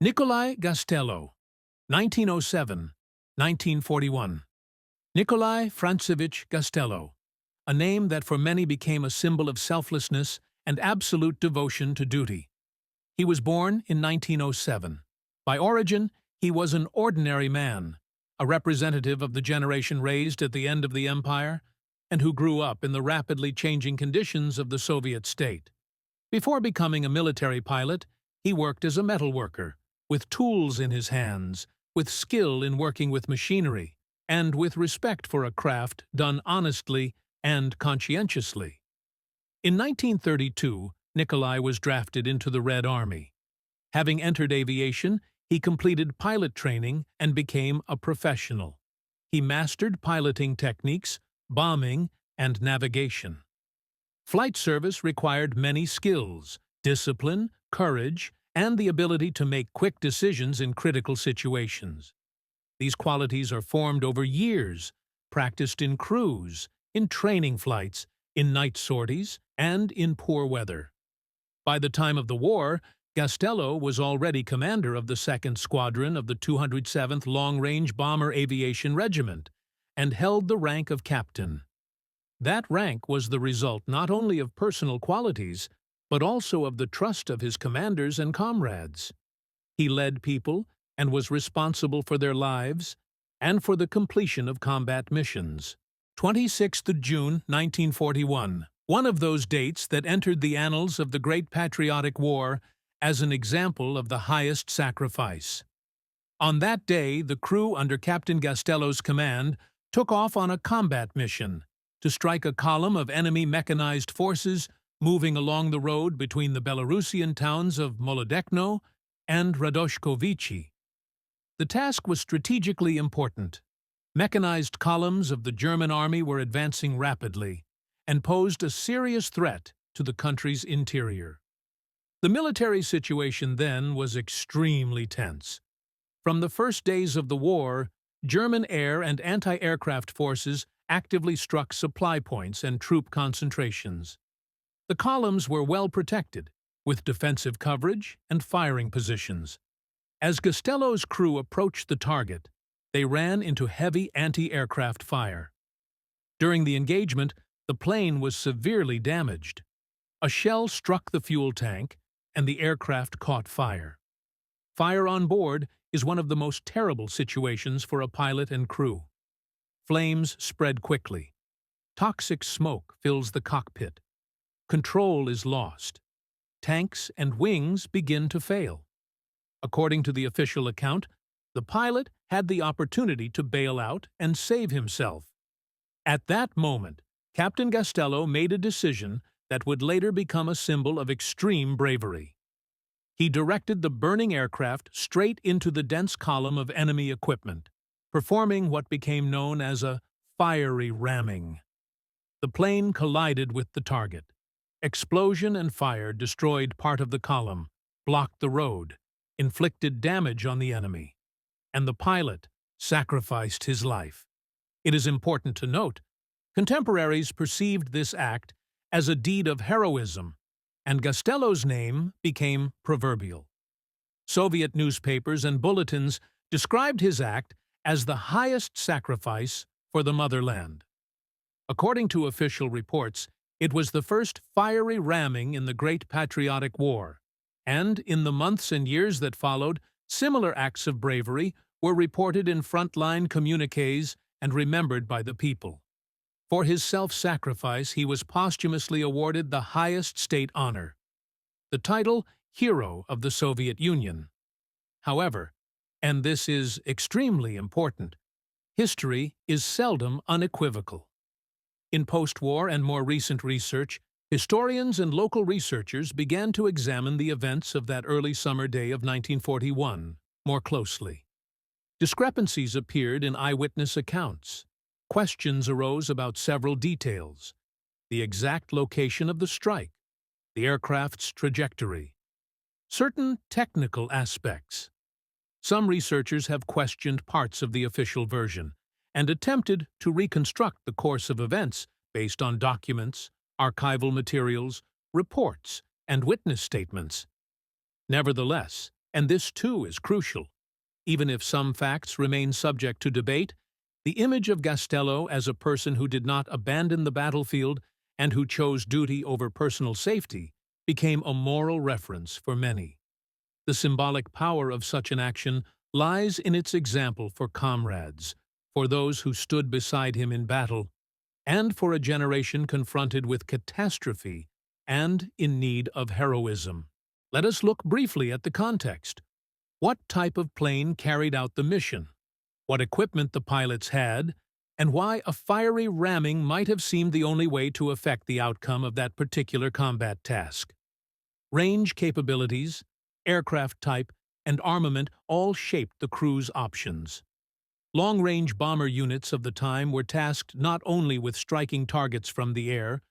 Nikolai Gastello, 1907–1941. Nikolai Francevich Gastello, a name that for many became a symbol of selflessness and absolute devotion to duty. He was born in 1907. By origin, he was an ordinary man, a representative of the generation raised at the end of the empire and who grew up in the rapidly changing conditions of the Soviet state. Before becoming a military pilot, he worked as a metalworker, with tools in his hands, with skill in working with machinery, and with respect for a craft done honestly and conscientiously. In 1932, Nikolai was drafted into the Red Army. Having entered aviation, he completed pilot training and became a professional. He mastered piloting techniques, bombing, and navigation. Flight service required many skills, discipline, courage, and the ability to make quick decisions in critical situations. These qualities are formed over years, practiced in crews, in training flights, in night sorties, and in poor weather. By the time of the war, Gastello was already commander of the 2nd Squadron of the 207th Long-Range Bomber Aviation Regiment and held the rank of captain. That rank was the result not only of personal qualities, but also of the trust of his commanders and comrades. He led people and was responsible for their lives and for the completion of combat missions. 26th June 1941, one of those dates that entered the annals of the Great Patriotic War as an example of the highest sacrifice. On that day, the crew under Captain Gastello's command took off on a combat mission to strike a column of enemy mechanized forces moving along the road between the Belarusian towns of Molodechno and Radoshkovichi. The task was strategically important. Mechanized columns of the German army were advancing rapidly and posed a serious threat to the country's interior. The military situation then was extremely tense. From the first days of the war, German air and anti-aircraft forces actively struck supply points and troop concentrations. The columns were well protected, with defensive coverage and firing positions. As Gastello's crew approached the target, they ran into heavy anti-aircraft fire. During the engagement, the plane was severely damaged. A shell struck the fuel tank, and the aircraft caught fire. Fire on board is one of the most terrible situations for a pilot and crew. Flames spread quickly. Toxic smoke fills the cockpit. Control is lost. Tanks and wings begin to fail. According to the official account, the pilot had the opportunity to bail out and save himself. At that moment, Captain Gastello made a decision that would later become a symbol of extreme bravery. He directed the burning aircraft straight into the dense column of enemy equipment, performing what became known as a fiery ramming. The plane collided with the target. Explosion and fire destroyed part of the column, blocked the road, inflicted damage on the enemy, and the pilot sacrificed his life. It is important to note, contemporaries perceived this act as a deed of heroism, and Gastello's name became proverbial. Soviet newspapers and bulletins described his act as the highest sacrifice for the motherland. According to official reports, it was the first fiery ramming in the Great Patriotic War, and in the months and years that followed, similar acts of bravery were reported in frontline communiques and remembered by the people. For his self-sacrifice, he was posthumously awarded the highest state honor, the title Hero of the Soviet Union. However, and this is extremely important, history is seldom unequivocal. In post-war and more recent research, historians and local researchers began to examine the events of that early summer day of 1941 more closely. Discrepancies appeared in eyewitness accounts. Questions arose about several details: the exact location of the strike, the aircraft's trajectory, certain technical aspects. Some researchers have questioned parts of the official version and attempted to reconstruct the course of events based on documents, archival materials, reports, and witness statements. Nevertheless, And this too is crucial. Even if some facts remain subject to debate, the image of Gastello as a person who did not abandon the battlefield and who chose duty over personal safety became a moral reference for many. The symbolic power of such an action lies in its example for comrades, for those who stood beside him in battle, and for a generation confronted with catastrophe and in need of heroism. Let us look briefly at the context. What type of plane carried out the mission? What equipment the pilots had? And why a fiery ramming might have seemed the only way to affect the outcome of that particular combat task. Range capabilities, aircraft type, and armament all shaped the crew's options. Long-range bomber units of the time were tasked not only with striking targets from the air,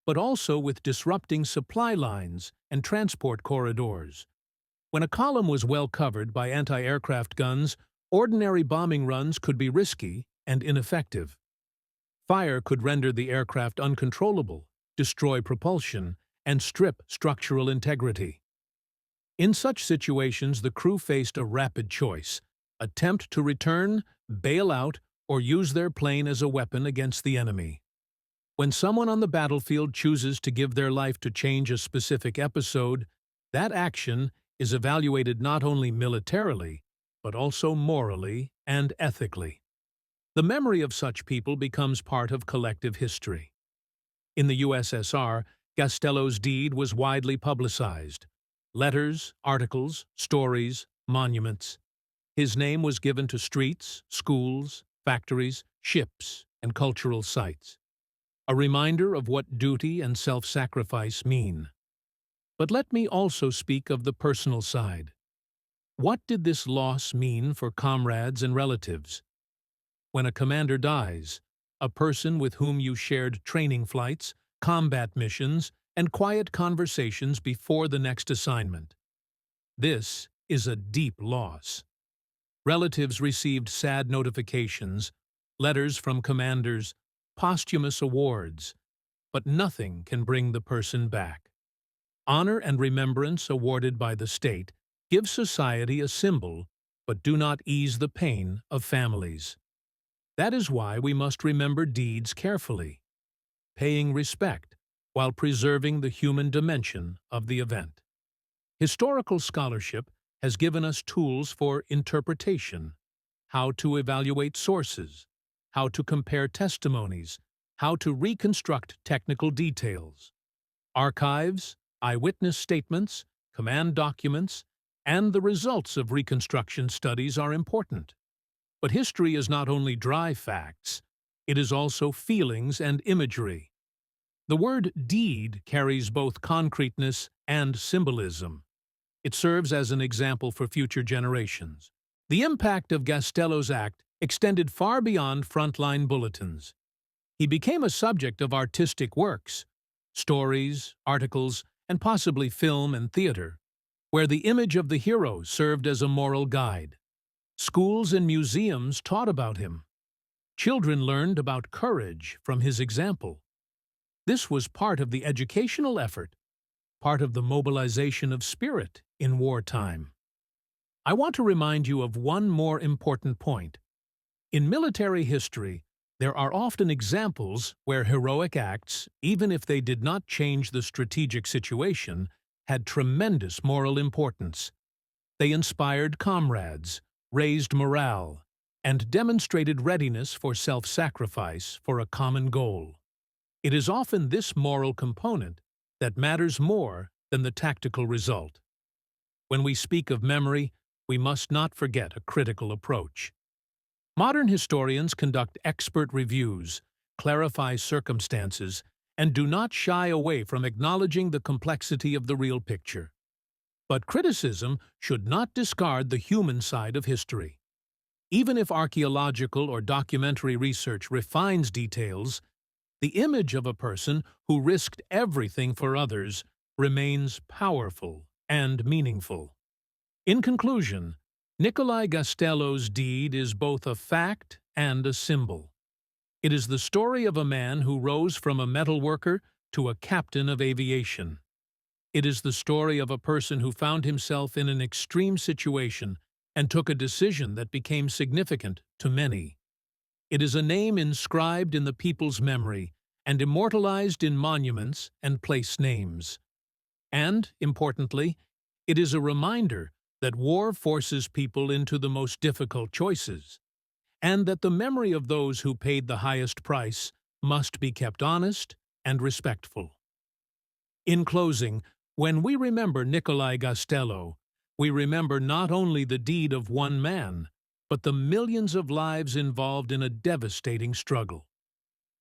but also with disrupting supply lines and transport corridors. When a column was well covered by anti-aircraft guns, ordinary bombing runs could be risky and ineffective. Fire could render the aircraft uncontrollable, destroy propulsion, and strip structural integrity. In such situations, the crew faced a rapid choice: attempt to return, bail out, or use their plane as a weapon against the enemy. When someone on the battlefield chooses to give their life to change a specific episode, that action is evaluated not only militarily, but also morally and ethically. The memory of such people becomes part of collective history. In the USSR, Gastello's deed was widely publicized. Letters, articles, stories, monuments. His name was given to streets, schools, factories, ships, and cultural sites. A reminder of what duty and self-sacrifice mean. But let me also speak of the personal side. What did this loss mean for comrades and relatives? When a commander dies, a person with whom you shared training flights, combat missions, and quiet conversations before the next assignment. This is a deep loss. Relatives received sad notifications, letters from commanders, posthumous awards, but nothing can bring the person back. Honor and remembrance awarded by the state give society a symbol, but do not ease the pain of families. That is why we must remember deeds carefully, paying respect while preserving the human dimension of the event. Historical scholarship has given us tools for interpretation, how to evaluate sources, how to compare testimonies, how to reconstruct technical details. Archives, eyewitness statements, command documents, and the results of reconstruction studies are important. But history is not only dry facts, it is also feelings and imagery. The word deed carries both concreteness and symbolism. It serves as an example for future generations. The impact of Gastello's act extended far beyond frontline bulletins. He became a subject of artistic works, stories, articles, and possibly film and theater, where the image of the hero served as a moral guide. Schools and museums taught about him. Children learned about courage from his example. This was part of the educational effort, part of the mobilization of spirit in wartime. I want to remind you of one more important point. In military history, there are often examples where heroic acts, even if they did not change the strategic situation, had tremendous moral importance. They inspired comrades, raised morale, and demonstrated readiness for self-sacrifice for a common goal. It is often this moral component that matters more than the tactical result. When we speak of memory, we must not forget a critical approach. Modern historians conduct expert reviews, clarify circumstances, and do not shy away from acknowledging the complexity of the real picture. But criticism should not discard the human side of history. Even if archaeological or documentary research refines details, the image of a person who risked everything for others remains powerful and meaningful. In conclusion, Nikolai Gastello's deed is both a fact and a symbol. It is the story of a man who rose from a metal worker to a captain of aviation. It is the story of a person who found himself in an extreme situation and took a decision that became significant to many. It is a name inscribed in the people's memory and immortalized in monuments and place names. And, importantly, it is a reminder that war forces people into the most difficult choices, and that the memory of those who paid the highest price must be kept honest and respectful. In closing, when we remember Nikolai Gastello, we remember not only the deed of one man, but the millions of lives involved in a devastating struggle.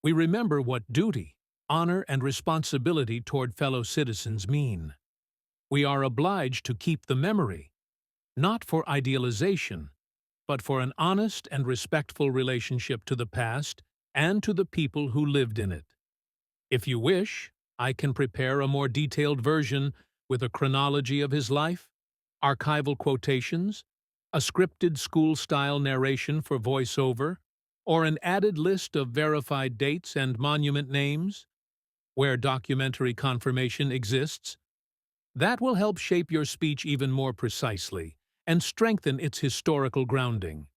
We remember what duty, honor, and responsibility toward fellow citizens mean. We are obliged to keep the memory, not for idealization, but for an honest and respectful relationship to the past and to the people who lived in it. If you wish, I can prepare a more detailed version with a chronology of his life, archival quotations, a scripted school-style narration for voiceover, or an added list of verified dates and monument names, where documentary confirmation exists. That will help shape your speech even more precisely and strengthen its historical grounding.